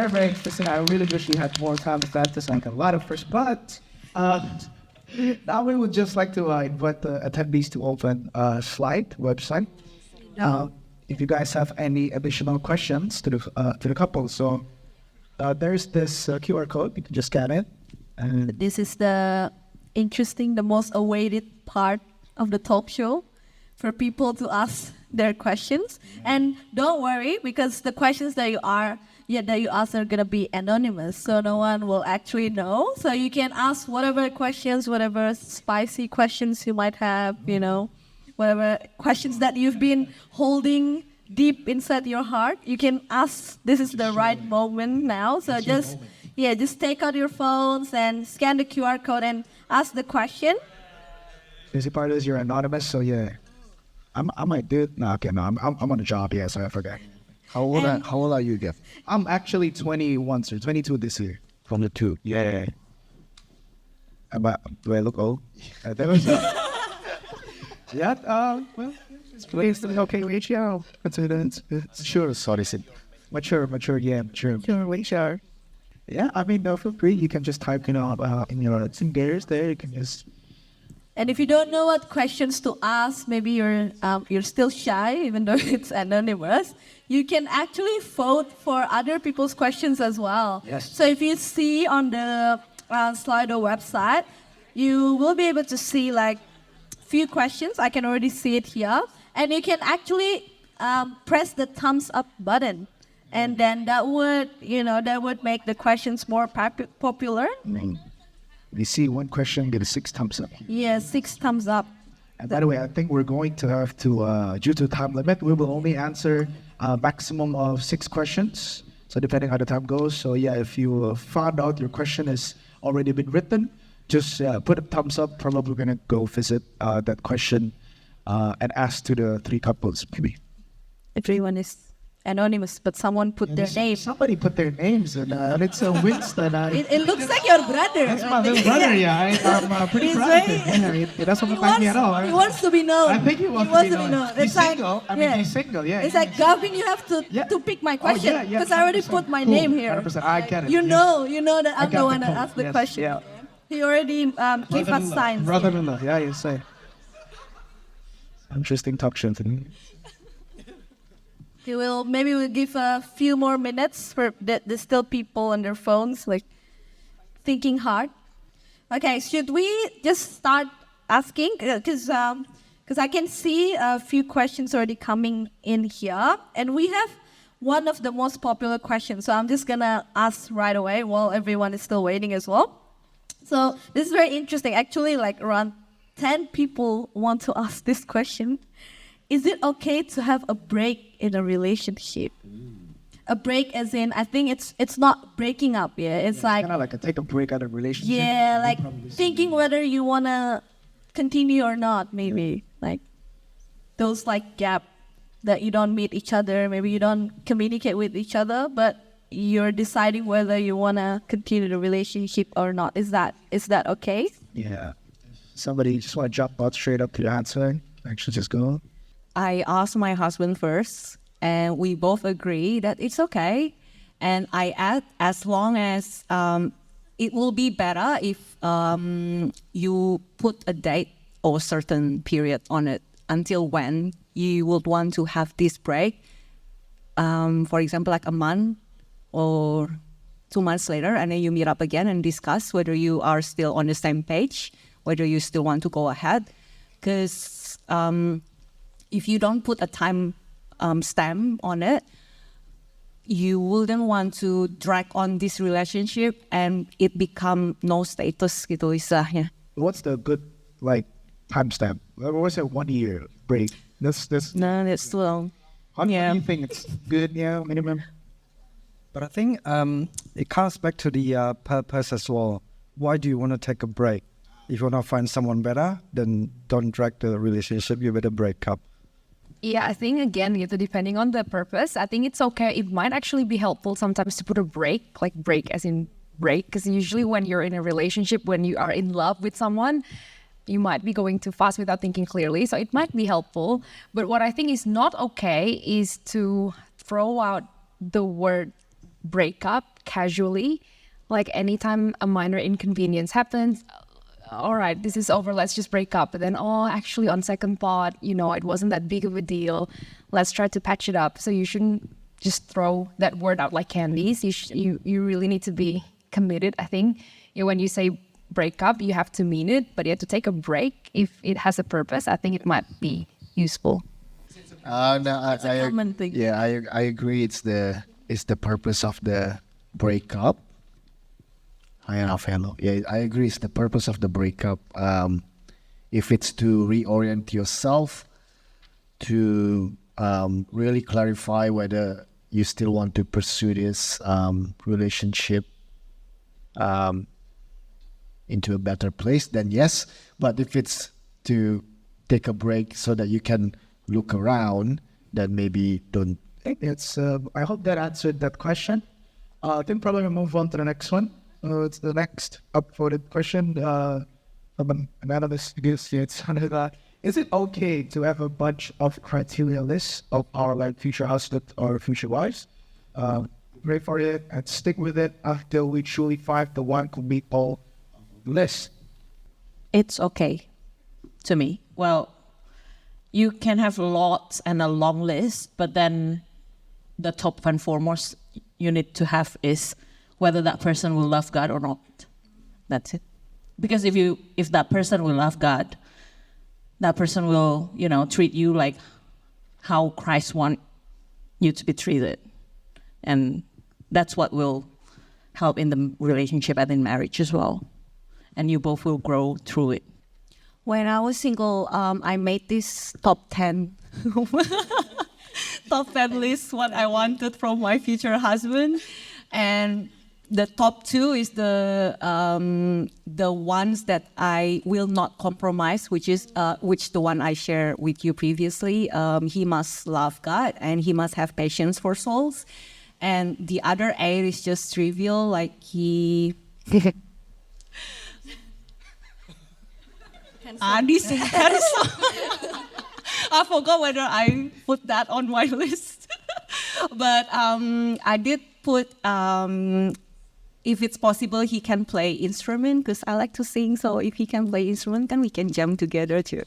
very interesting. I really wish we had more time with that. There's like a lot of first, but now we would just like to invite the attendees to open slide website. If you guys have any additional questions to the couple, so there's this QR code. You can just scan it. And This is the most awaited part of the talk show for people to ask their questions. And don't worry, because the questions that you ask are gonna be anonymous, so no one will actually know. So you can ask whatever questions, whatever spicy questions you might have, whatever questions that you've been holding deep inside your heart. You can ask. This is the right moment now. So just take out your phones and scan the QR code and ask the question. Busy part is you're anonymous, so yeah. I might do it. No, okay, no, I'm on a job, yeah, so I forgot. How old are you, Jeff? I'm actually 21, sir, 22 this year. 22. Yeah. Do I look old? That was, well, it's placed in okay age, yeah. It's sure. Sorry, Sid. Mature, yeah, mature. Sure. Yeah, I mean, no, feel free. You can just type, in your fingers there. You can just. And if you don't know what questions to ask, maybe you're still shy, even though it's anonymous, you can actually vote for other people's questions as well. Yes. So if you see on the Slido website, you will be able to see like few questions. I can already see it here. And you can actually press the thumbs up button. And then that would make the questions more popular. You see one question, get a 6 thumbs up. Yeah, 6 thumbs up. And by the way, I think we're going to have to, due to time limit, we will only answer a maximum of 6 questions. So depending how the time goes. So yeah, if you found out your question has already been written, just put a thumbs up. Probably going to go visit that question and ask to the 3 couples, maybe. Everyone is anonymous, but someone put their name. Somebody put their names, and it's Winston. It looks like your brother. That's my little brother, yeah. I'm pretty proud of him. He doesn't look like me at all. He wants to be known. I think he wants to be known. He's single. He's single, yeah. It's like, Gavin, you have to pick my question, because I already put my name here. 100%. I get it. You know that I'm the one that asked the question. Yeah. He already gave us signs. Brother-in-law, yeah, you say. Interesting talk show today. Maybe we'll give a few more minutes for there's still people on their phones, like thinking hard. Okay, should we just start asking? Because I can see a few questions already coming in here, and we have one of the most popular questions. So I'm just gonna ask right away while everyone is still waiting as well. So this is very interesting. Actually, like around 10 people want to ask this question. Is it okay to have a break in a relationship? A break as in, I think it's not breaking up, It's like... kind of like take a break out of a relationship. Yeah, like thinking whether you want to continue or not, maybe. Like those like gap that you don't meet each other, maybe you don't communicate with each other, but you're deciding whether you want to continue the relationship or not. Is that okay? Yeah. Somebody just want to jump out straight up to the answer? Actually, just go. I asked my husband first, and we both agree that it's okay. And I add, as long as it will be better if you put a date or certain period on it until when you would want to have this break. For example, like a month or 2 months later, and then you meet up again and discuss whether you are still on the same page, whether you still want to go ahead. Because if you don't put a time stamp on it, you wouldn't want to drag on this relationship and it become no status gitu istilahnya. What's the good timestamp? What's a 1 year break? That's No, that's too long. How do you think it's good? Yeah, minimum. But I think it comes back to the purpose as well. Why do you want to take a break? If you want to find someone better, then don't drag the relationship. You better break up. Yeah, I think again, depending on the purpose, I think it's okay. It might actually be helpful sometimes to put a break, like break as in break, because usually when you're in a relationship, when you are in love with someone, you might be going too fast without thinking clearly. So it might be helpful. But what I think is not okay is to throw out the word breakup casually. Like anytime a minor inconvenience happens, all right, this is over, let's just break up. But then, oh, actually on second thought, it wasn't that big of a deal. Let's try to patch it up. So you shouldn't just throw that word out like candies. You really need to be committed, I think. When you say break up, you have to mean it, but you have to take a break. If it has a purpose, I think it might be useful. No, common thing. Yeah, I agree. It's the purpose of the breakup. Hello. Yeah, I agree. It's the purpose of the breakup. If it's to reorient yourself, to really clarify whether you still want to pursue this relationship into a better place, then yes. But if it's to take a break so that you can look around, then maybe don't. I think I hope that answered that question. I think probably we'll move on to the next one. It's the next upvoted question from an anonymous user. Is it okay to have a bunch of criteria lists of our future husband or future wives? Pray for it and stick with it until we truly find the one who meet all lists. It's okay to me. Well, you can have lots and a long list, but then the top and foremost you need to have is whether that person will love God or not. That's it. Because if that person will love God, that person will, treat you like how Christ wants you to be treated. And that's what will help in the relationship and in marriage as well. And you both will grow through it. When I was single, I made this top 10 top 10 list what I wanted from my future husband. And the top 2 is the ones that I will not compromise, which the one I shared with you previously. He must love God and he must have patience for souls. And the other 8 is just trivial, like he. I forgot whether I put that on my list, but I did put. If it's possible, he can play instrument because I like to sing. So if he can play instrument, then we can jam together too.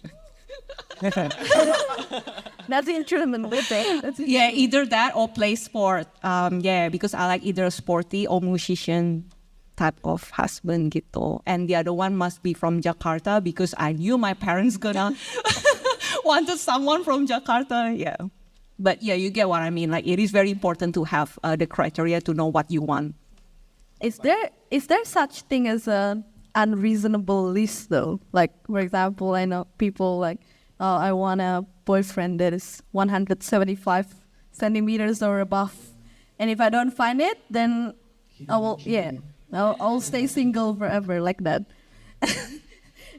That's the instrument with it. Yeah, either that or play sport. Because I like either a sporty or musician type of husband gitu. And the other one must be from Jakarta because I knew my parents gonna wanted someone from Jakarta. Yeah. But yeah, you get what I mean. Like it is very important to have the criteria to know what you want. Is there such thing as an unreasonable list though? Like, for example, I know people like, oh, I want a boyfriend that is 175 centimeters or above. And if I don't find it, then I'll stay single forever like that.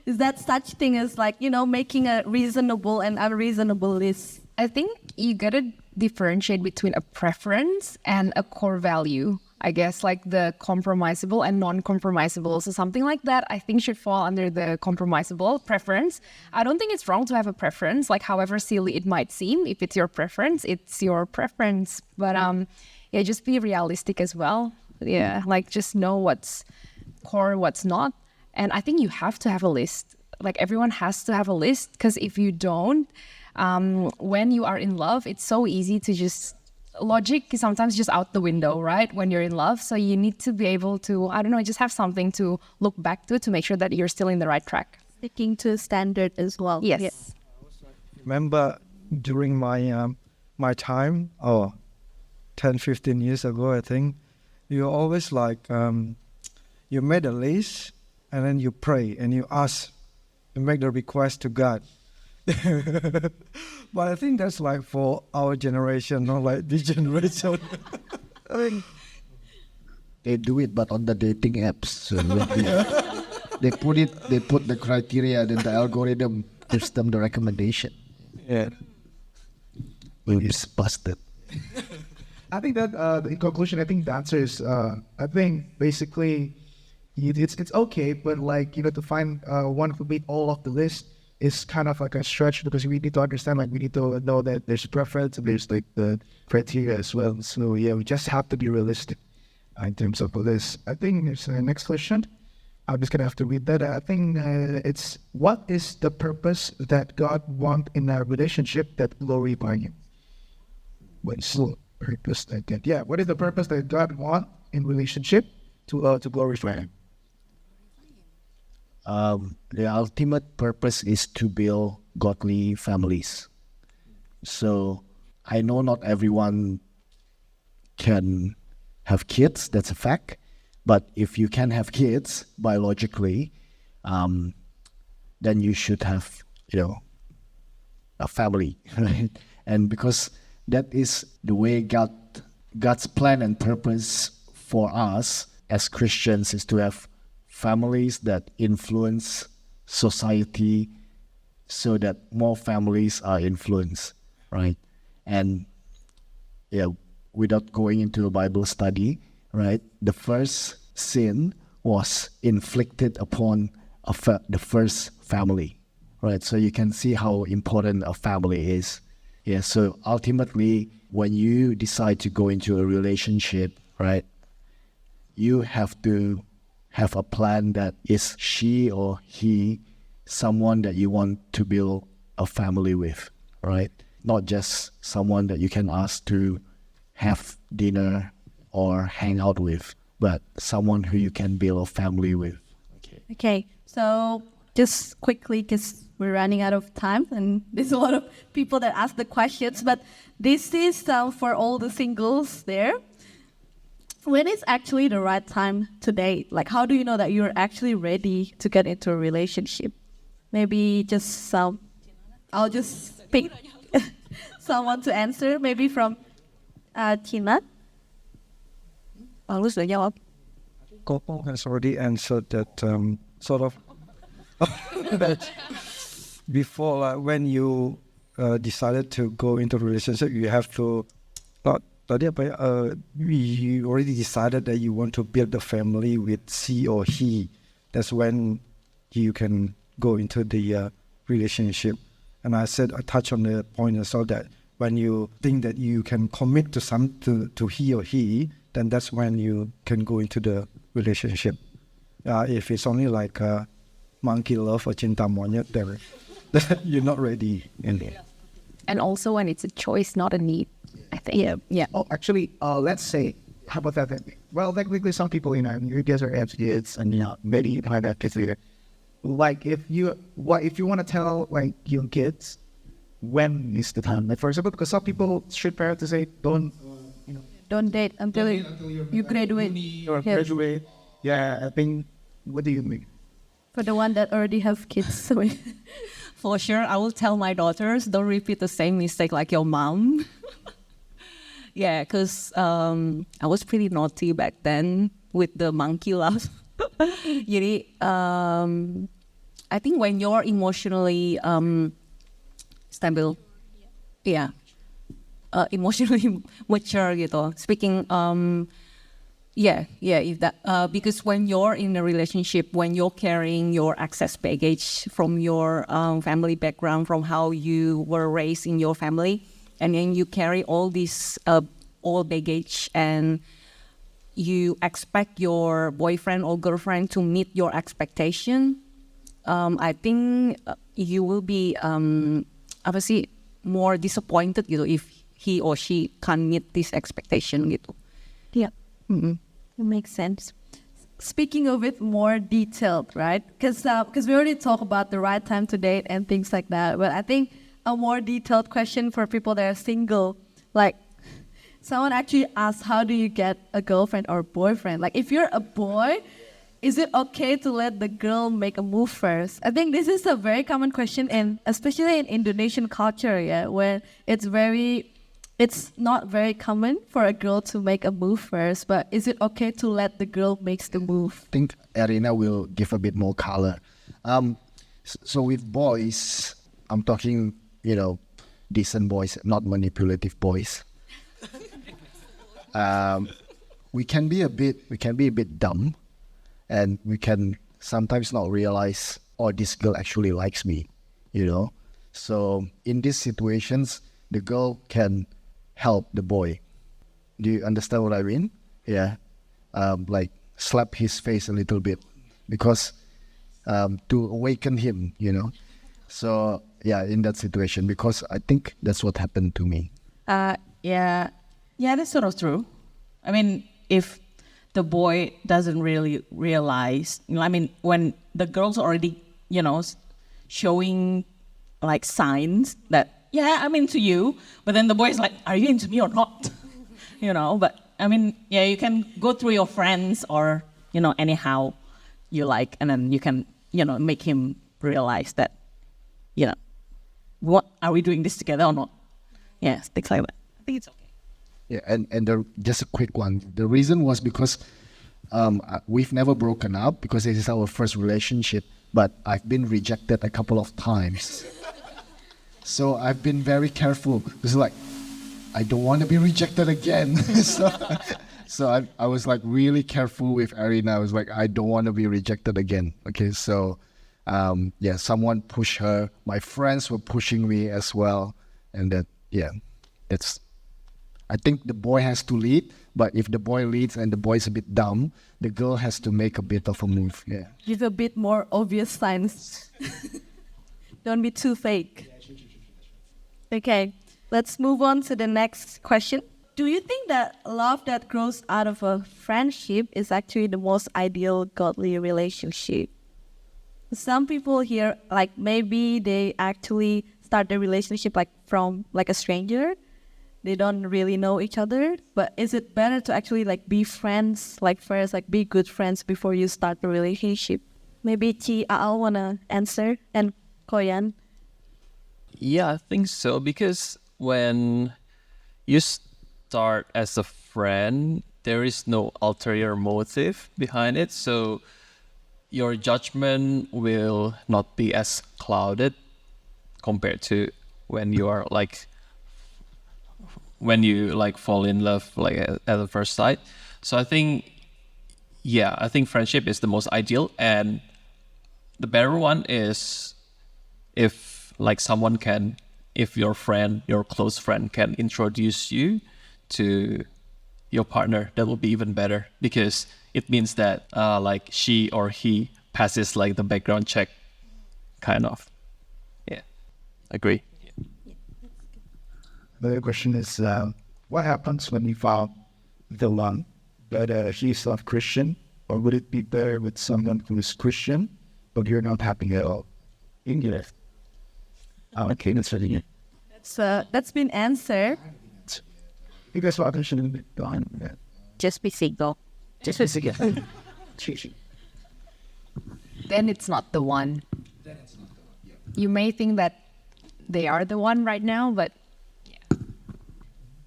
Is that such thing as making a reasonable and unreasonable list? I think you gotta differentiate between a preference and a core value. I guess like the compromisable and non-compromisable. So something like that I think should fall under the compromisable preference. I don't think it's wrong to have a preference, like however silly it might seem. If it's your preference, it's your preference. But just be realistic as well. Yeah, like just know what's core, what's not. And I think you have to have a list. Like everyone has to have a list because if you don't, when you are in love, it's so easy to just logic is sometimes just out the window, right? When you're in love. So you need to be able to, just have something to look back to make sure that you're still in the right track. Sticking to standard as well. Yes. Remember during my time, 10, 15 years ago, I think, you always you made a list and then you pray and you ask, you make the request to God. But I think that's like for our generation, not like this generation. They do it, but on the dating apps. So they put the criteria, then the algorithm gives them the recommendation. Yeah. It's busted. I think that in conclusion, I think the answer is I think basically it's okay, but to find one who meet all of the list is kind of like a stretch because we need to understand, we need to know that there's preference and there's the criteria as well. So yeah, we just have to be realistic. in terms of this. I think there's the next question. I'm just gonna have to read that. I think it's what is the purpose that God want in a relationship that glorify Him? What's the purpose that God? Yeah, what is the purpose that God want in relationship to glorify Him? The ultimate purpose is to build godly families. So I know not everyone can have kids, that's a fact. But if you can have kids biologically, then you should have, a family, right? And because that is the way God's plan and purpose for us as Christians is to have families that influence society so that more families are influenced, right? And without going into a Bible study, right, the first sin was inflicted upon the first family, right? So you can see how important a family is. Yeah, so ultimately, when you decide to go into a relationship, right, you have to have a plan that is she or he someone that you want to build a family with, right? Not just someone that you can ask to have dinner or hang out with, but someone who you can build a family with. Okay, so just quickly, because we're running out of time, and there's a lot of people that ask the questions, but this is for all the singles there. When is actually the right time to date? Like, how do you know that you're actually ready to get into a relationship? Maybe just I'll just pick someone to answer, maybe from Tina. Paulus udah jawab. Coco has already answered that sort of that before, when you decided to go into a relationship, you have to you already decided that you want to build a family with she or he. That's when you can go into the relationship. And I touched on the point as well that when you think that you can commit to he or he, then that's when you can go into the relationship. If it's only like monkey love or cinta monyet, then you're not ready in there. And also when it's a choice, not a need, I think. Yeah. Oh, actually, let's say, how about that? Well, technically, some people, you guys are kids, and maybe you find that kids later. Like, if you want to tell like your kids when is the time? Like, for example, because some people should parents to say don't date until you graduate. Or graduate. Yeah, I think. What do you mean? For the one that already have kids. For sure, I will tell my daughters, don't repeat the same mistake like your mom. Yeah, because I was pretty naughty back then with the monkey love. Jadi, I think when you're emotionally stable, emotionally mature gitu. Speaking, if that because when you're in a relationship, when you're carrying your excess baggage from your family background, from how you were raised in your family, and then you carry all this all baggage, and you expect your boyfriend or girlfriend to meet your expectation, I think you will be obviously more disappointed gitu if he or she can't meet this expectation gitu. Yeah. It makes sense. Speaking of it more detailed, right? Because we already talked about the right time to date and things like that. But I think a more detailed question for people that are single, like someone actually asked, how do you get a girlfriend or boyfriend? Like, if you're a boy, is it okay to let the girl make a move first? I think this is a very common question, and especially in Indonesian culture, where it's not very common for a girl to make a move first, but is it okay to let the girl make the move? I think Arina will give a bit more color. So with boys, I'm talking, decent boys, not manipulative boys. We can be a bit dumb, and we can sometimes not realize, this girl actually likes me, So in these situations, the girl can help the boy. Do you understand what I mean? Yeah. like slap his face a little bit because to awaken him, you know. So yeah, in that situation, because I think that's what happened to me. Yeah, that's sort of true. I mean, if the boy doesn't really realize, I mean, when the girl's already, showing like signs that, yeah, I'm into you, but then the boy's like, are you into me or not? But I mean, yeah, you can go through your friends or, anyhow you like, and then you can, make him realize that, what, are we doing this together or not? Yeah, things like that. I think it's okay. Yeah, and just a quick one. The reason was because we've never broken up because this is our first relationship, but I've been rejected a couple of times. So I've been very careful. It's like, I don't want to be rejected again. so I was like really careful with Arina. I was like, I don't want to be rejected again. Okay, so yeah, someone pushed her. My friends were pushing me as well. And that, yeah, that's, I think the boy has to lead, but if the boy leads and the boy's a bit dumb, the girl has to make a bit of a move. Yeah. Give a bit more obvious signs. Don't be too fake. Okay, let's move on to the next question. Do you think that love that grows out of a friendship is actually the most ideal godly relationship? Some people here, like maybe they actually start their relationship like from like a stranger. They don't really know each other, but is it better to actually like be friends, like first, like be good friends before you start the relationship? Maybe Chi Aal wanna answer, and Koyan. Yeah, I think so, because when you start as a friend, there is no ulterior motive behind it, so your judgment will not be as clouded compared to when you are like fall in love like at the first sight. So I think friendship is the most ideal, and the better one is if your close friend can introduce you to your partner. That will be even better, because it means that like she or he passes like the background check, kind of. Yeah, agree. The question is, what happens when you found the one, but he's not Christian, or would it be better with someone who is Christian, but you're not happy at all? English. Okay, that's ready. That's been answered. You guys want to shouldn't be gone. Just be single. Just a second. Then it's not the one. You may think that they are the one right now, but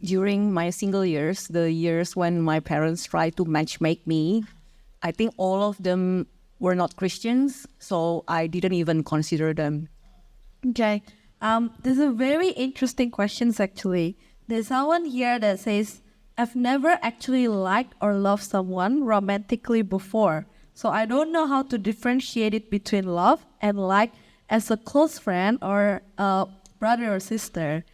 During my single years, the years when my parents tried to matchmake me, I think all of them were not Christians, so I didn't even consider them. Okay. There's a very interesting questions actually. There's someone here that says, I've never actually liked or loved someone romantically before, so I don't know how to differentiate it between love and like as a close friend or a brother or sister.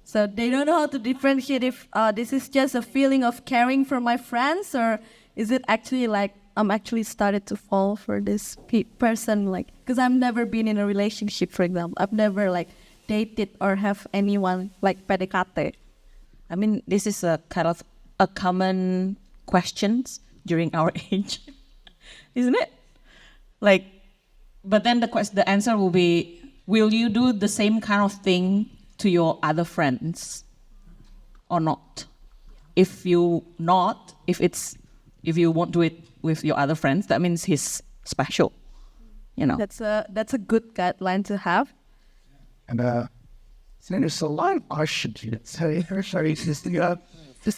So they don't know how to differentiate if this is just a feeling of caring for my friends, or is it actually like I'm actually started to fall for this person, like, because I've never been in a relationship, for example. I've never like dated or have anyone like PDKT. I mean, this is a kind of a common questions during our age, isn't it? Like, but then the answer will be, will you do the same kind of thing to your other friends or not? If you won't do it with your other friends, that means he's special, That's a good guideline to have. And there's a lot of questions. Sorry, just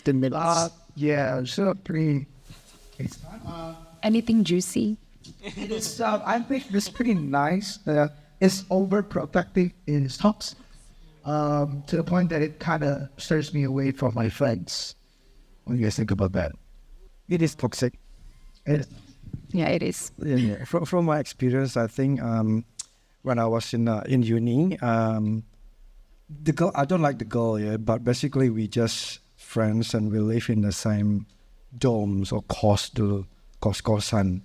a minute. Yeah, so pretty. anything juicy? It is. I think it's pretty nice. It's overprotective in its talks, to the point that it kind of stirs me away from my friends. What do you guys think about that? It is toxic. Yeah, it is. Yeah. From my experience, I think when I was in uni, the girl, I don't like the girl, yeah, but basically we just friends and we live in the same domes or kos-kosan.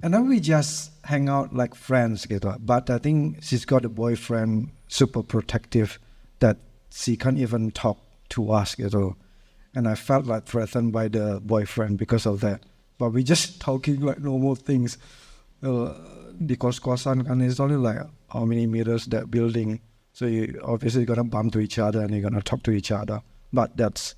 And then we just hang out like friends gitu. But I think she's got a boyfriend super protective that she can't even talk to us gitu. And I felt like threatened by the boyfriend because of that. But we just talking like normal things. The kos-kosan and it's only like how many meters that building. So you obviously gonna bump to each other and you're gonna talk to each other. But that's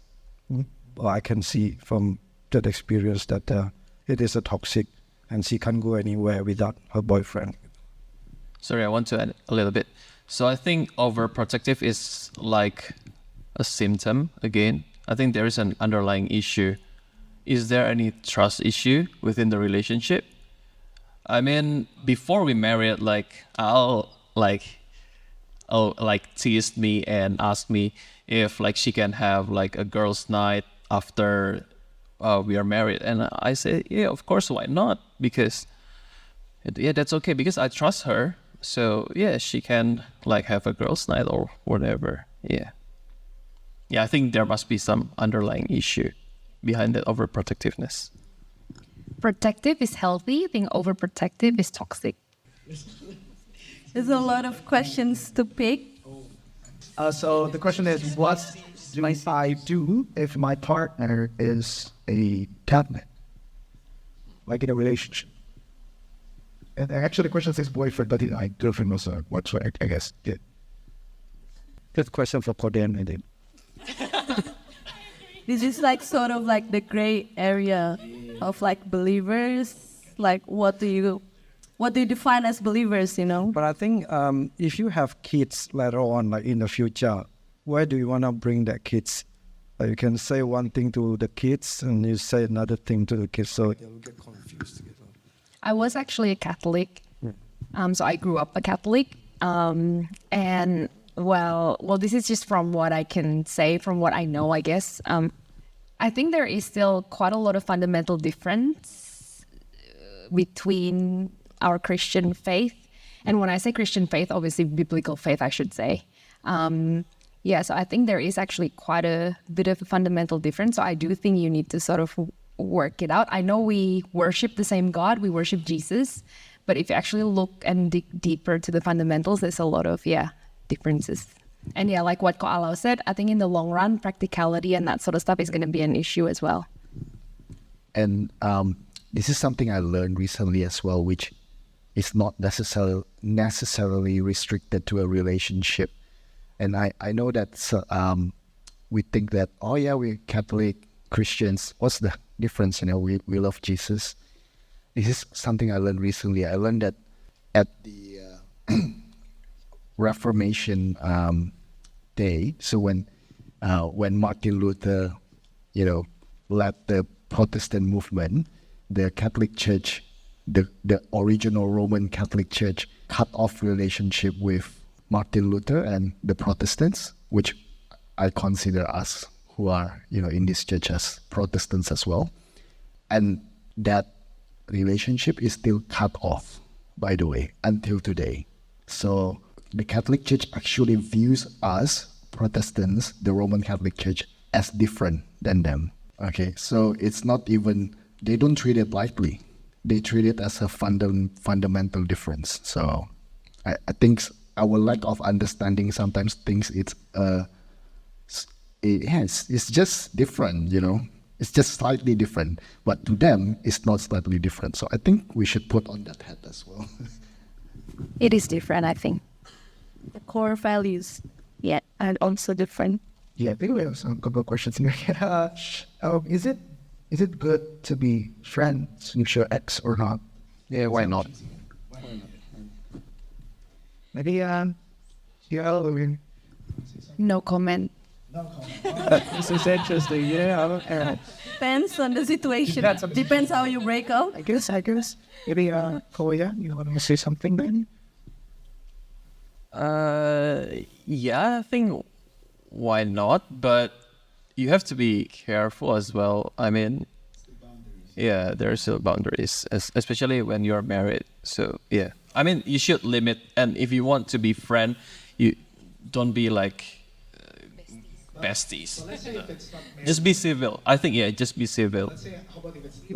what I can see from that experience that it is a toxic and she can't go anywhere without her boyfriend. Sorry, I want to add a little bit. So I think overprotective is like a symptom again. I think there is an underlying issue. Is there any trust issue within the relationship? I mean, before we married, like I'll tease me and ask me if like she can have like a girls' night after we are married, and I say, yeah, of course, why not? Because yeah, that's okay because I trust her. So yeah, she can like have a girls' night or whatever. Yeah, I think there must be some underlying issue behind that overprotectiveness. Protective is healthy. I think overprotective is toxic. There's a lot of questions to pick. So the question is, what do I do if my partner is a Catholic, like in a relationship? And actually, the question says boyfriend, but I girlfriend also. What's what I guess? Yeah. Good question for Korean, I think. This is like sort of like the gray area of like believers. Like what do you define as believers, you know? But I think if you have kids later on, like in the future, where do you want to bring the kids? You can say one thing to the kids and you say another thing to the kids, so they'll get confused. I was actually a Catholic. So I grew up a Catholic. And well, this is just from what I can say, from what I know, I guess. I think there is still quite a lot of fundamental difference between our Christian faith. And when I say Christian faith, obviously biblical faith, I should say. So I think there is actually quite a bit of a fundamental difference. So I do think you need to sort of work it out. I know we worship the same God, we worship Jesus, but if you actually look and dig deeper to the fundamentals, there's a lot of, differences. And like what Ko Alau said, I think in the long run, practicality and that sort of stuff is going to be an issue as well. And this is something I learned recently as well, which is not necessarily restricted to a relationship. And I know that we think that, we're Catholic Christians. What's the difference? We love Jesus. This is something I learned recently. I learned that at the Reformation day, so when Martin Luther, led the Protestant movement, the Catholic Church, the original Roman Catholic Church, cut off relationship with Martin Luther and the Protestants, which I consider us who are, in this church as Protestants as well. And that relationship is still cut off, by the way, until today. So the Catholic Church actually views us, Protestants, the Roman Catholic Church, as different than them. Okay, so it's not even, they don't treat it lightly. They treat it as a fundamental difference. So I think our lack of understanding sometimes thinks it's just different, It's just slightly different. But to them, it's not slightly different. So I think we should put on that hat as well. It is different, I think. The core values. Yeah, and also different. Yeah, I think we have some couple of questions here. Is it good to be friends with your ex or not? Yeah, why not? Maybe, No comment. this is interesting. Depends on the situation. Depends how you break up. I guess. Maybe, Koya, you want to say something then? I think why not? But you have to be careful as well. I mean, there are still boundaries, especially when you're married. So I mean, you should limit. And if you want to be friend, you don't be like besties. Just be civil. I think yeah, just be civil.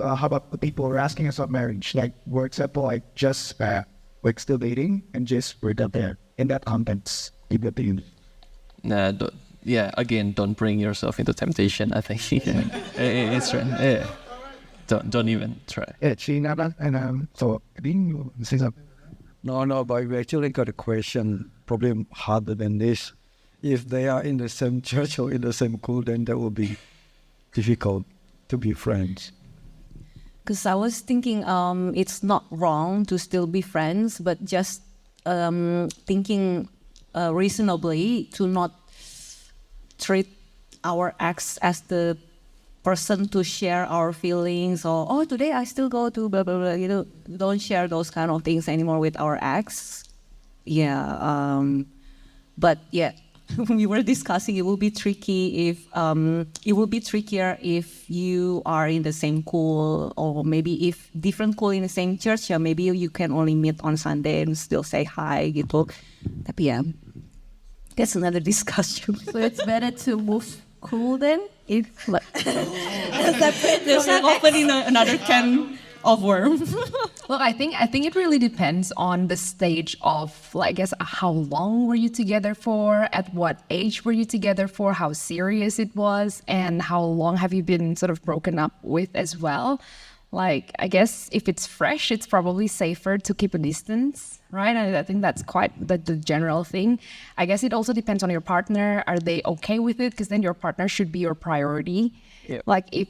How about the people who are asking us about marriage? Like, for example, like just like still dating and just we're not there. In that context, you get the Nah, don't, yeah. Again, don't bring yourself into temptation. I think it's right. Yeah. Don't even try. yeah, China, and so I think you say something. No, but we actually got a question probably harder than this. If they are in the same church or in the same school, then that will be difficult to be friends. Because I was thinking it's not wrong to still be friends, but just thinking reasonably to not treat our ex as the person to share our feelings, or oh, today I still go to blah blah blah. You know, don't share those kind of things anymore with our ex. Yeah, but yeah, we were discussing it will be tricky if it will be trickier if you are in the same school, or maybe if different school in the same church. Yeah, maybe you can only meet on Sunday and still say hi gitu. Tapi ya, that's another discussion. So it's better to move cool then? If like, There's opening another can of worms. Look, I think it really depends on the stage of, like, I guess, how long were you together for, at what age were you together for, how serious it was, and how long have you been sort of broken up with as well. Like, I guess if it's fresh, it's probably safer to keep a distance, right? And I think that's quite the general thing. I guess it also depends on your partner. Are they okay with it? Because then your partner should be your priority. Yep. Like, if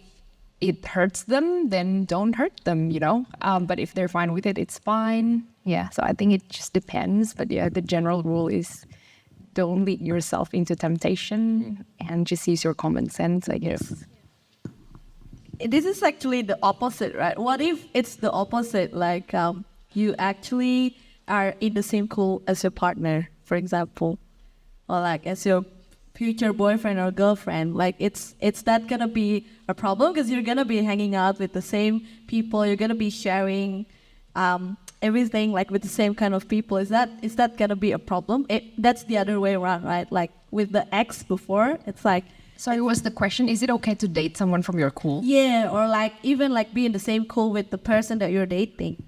it hurts them, then don't hurt them, you know? But if they're fine with it, it's fine. Yeah, so I think it just depends. But yeah, the general rule is don't lead yourself into temptation and just use your common sense, I guess. this is actually the opposite, right? What if it's the opposite? Like you actually are in the same school as your partner, for example, or like as your future boyfriend or girlfriend. Like it's that gonna be a problem because you're gonna be hanging out with the same people. You're gonna be sharing everything like with the same kind of people. Is that gonna be a problem? That's the other way around, right? Like with the ex before, it's like. Sorry, was the question, is it okay to date someone from your school? Yeah, or like even like be in the same school with the person that you're dating.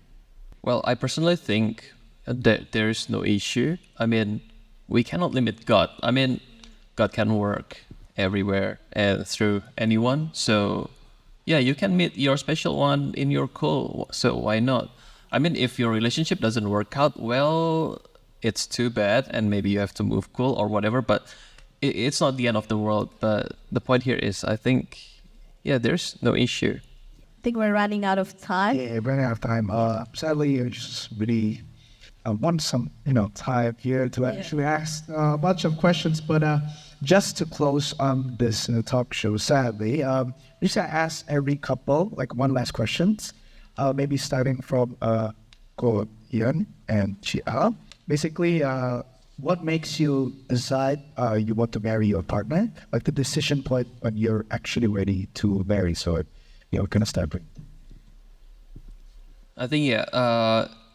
Well, I personally think that there is no issue. I mean, we cannot limit God. I mean, God can work everywhere and through anyone. So, yeah, you can meet your special one in your school. So why not? I mean, if your relationship doesn't work out, well, it's too bad, and maybe you have to move school or whatever. But it's not the end of the world. But the point here is, I think, yeah, there's no issue. I think we're running out of time. Yeah, running out of time. Sadly, I just really want some, time here to actually ask a bunch of questions. But just to close on this talk show, sadly, just I ask every couple like one last questions. Maybe starting from Ko Ian and Chia. Basically, what makes you decide you want to marry your partner? Like the decision point when you're actually ready to marry. So, kind of start with. I think,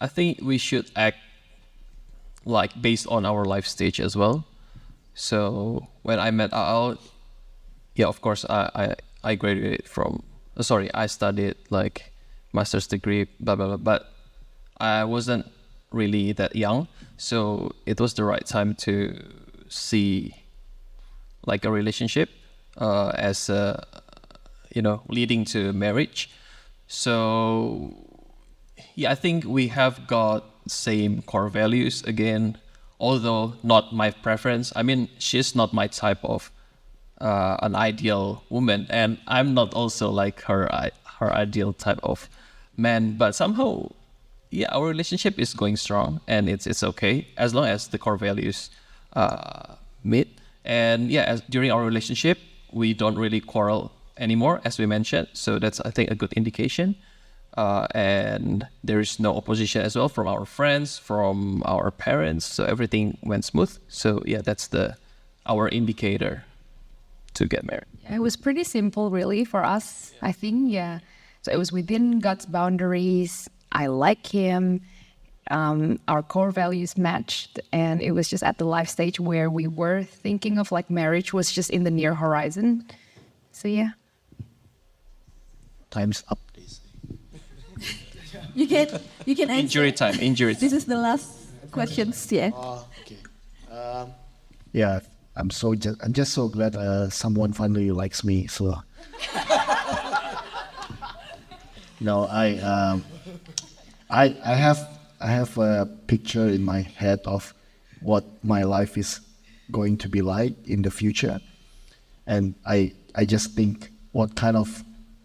I think we should act like based on our life stage as well. So when I met Ao, yeah, of course, I graduated from, I studied like master's degree, blah, blah, blah, but I wasn't really that young. So it was the right time to see like a relationship as, leading to marriage. So yeah, I think we have got same core values again, although not my preference. I mean, she's not my type of an ideal woman, and I'm not also like her ideal type of man. But somehow, yeah, our relationship is going strong, and it's okay as long as the core values meet. And yeah, during our relationship, we don't really quarrel anymore, as we mentioned. So that's, I think, a good indication. And there is no opposition as well from our friends, from our parents. So everything went smooth. So yeah, that's our indicator to get married. It was pretty simple, really, for us, I think. Yeah. So it was within God's boundaries. I like him. our core values matched, and it was just at the life stage where we were thinking of like marriage was just in the near horizon. So yeah. Time's up, please. You can answer. Injury time. This is the last questions. Yeah. Okay. Yeah, I'm just so glad someone finally likes me. So, no, I have a picture in my head of what my life is going to be like in the future, and I just think what kind of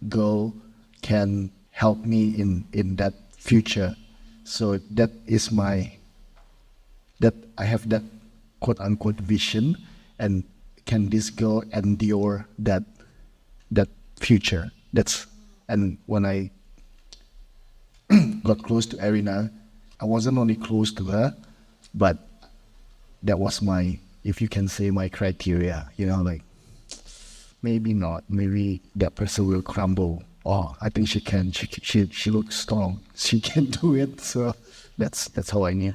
girl can help me in that future. So that is that I have that quote unquote vision, and can this girl endure that future? And when I got close to Arina, I wasn't only close to her, but that was my, if you can say, my criteria, like maybe not, maybe that person will crumble. Oh, I think she can, she looks strong, she can do it. So that's how I knew.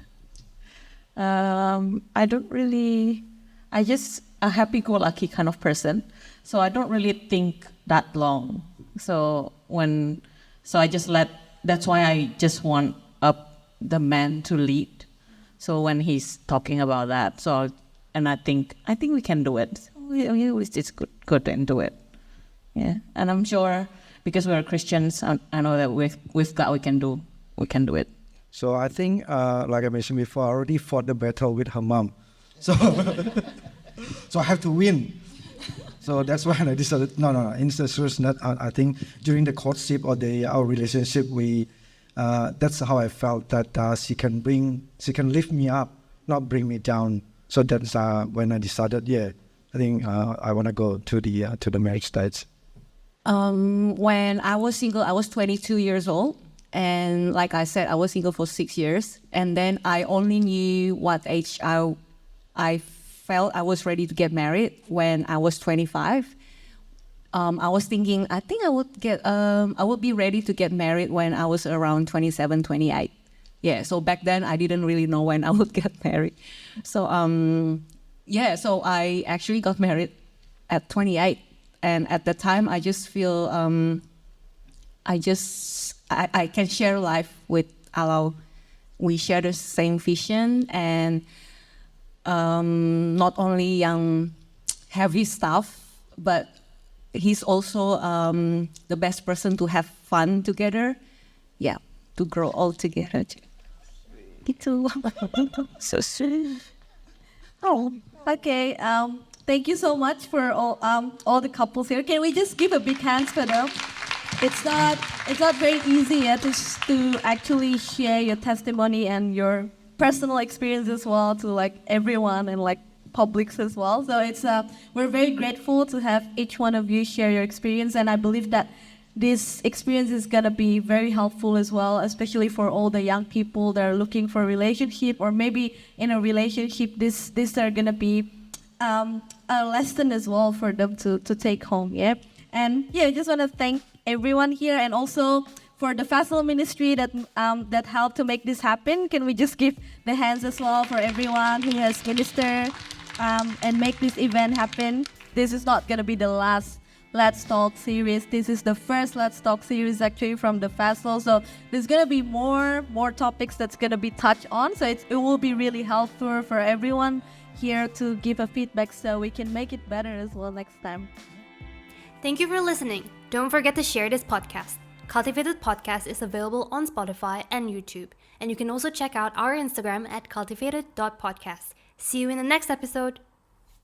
I don't really, I just a happy-go-lucky kind of person. So I don't really think that long. So I just that's why I just want the man to lead. So when he's talking about that, and I think we can do it. So we just good and do it. Yeah, and I'm sure because we're Christians, I know that with God we can do it. So I think, like I mentioned before, I already fought the battle with her mom. So, so I have to win. So that's why I decided, no. In the serious note, I think during the courtship or our relationship, that's how I felt that she can lift me up, not bring me down. So that's when I decided, I think I want to go to the marriage stage. When I was single, I was 22 years old. And like I said, I was single for 6 years. And then I only knew what age I felt I was ready to get married when I was 25. I was thinking, I think I would be ready to get married when I was around 27, 28. Yeah, so back then I didn't really know when I would get married. So, so I actually got married at 28. And at the time, I just feel, I can share life with Alau. We share the same vision, and not only heavy stuff, but he's also the best person to have fun together. Yeah, to grow all together. Gitu. So sweet. Oh, okay. Thank you so much for all the couples here. Can we just give a big hand for them? It's not very easy to actually share your testimony and your personal experience as well to like everyone and like publics as well. So we're very grateful to have each one of you share your experience, and I believe that this experience is gonna be very helpful as well, especially for all the young people that are looking for a relationship, or maybe in a relationship. This are gonna be a lesson as well for them to take home. Yeah, and I just want to thank everyone here, and also for the Festival Ministry that helped to make this happen. Can we just give the hands as well for everyone who has ministered and make this event happen? This is not going to be the last Let's Talk series. This is the first Let's Talk series actually from the festival. So there's going to be more topics that's going to be touched on. So it will be really helpful for everyone here to give a feedback so we can make it better as well next time. Thank you for listening. Don't forget to share this podcast. Cultivated Podcast is available on Spotify and YouTube. And you can also check out our Instagram at cultivated.podcast. See you in the next episode.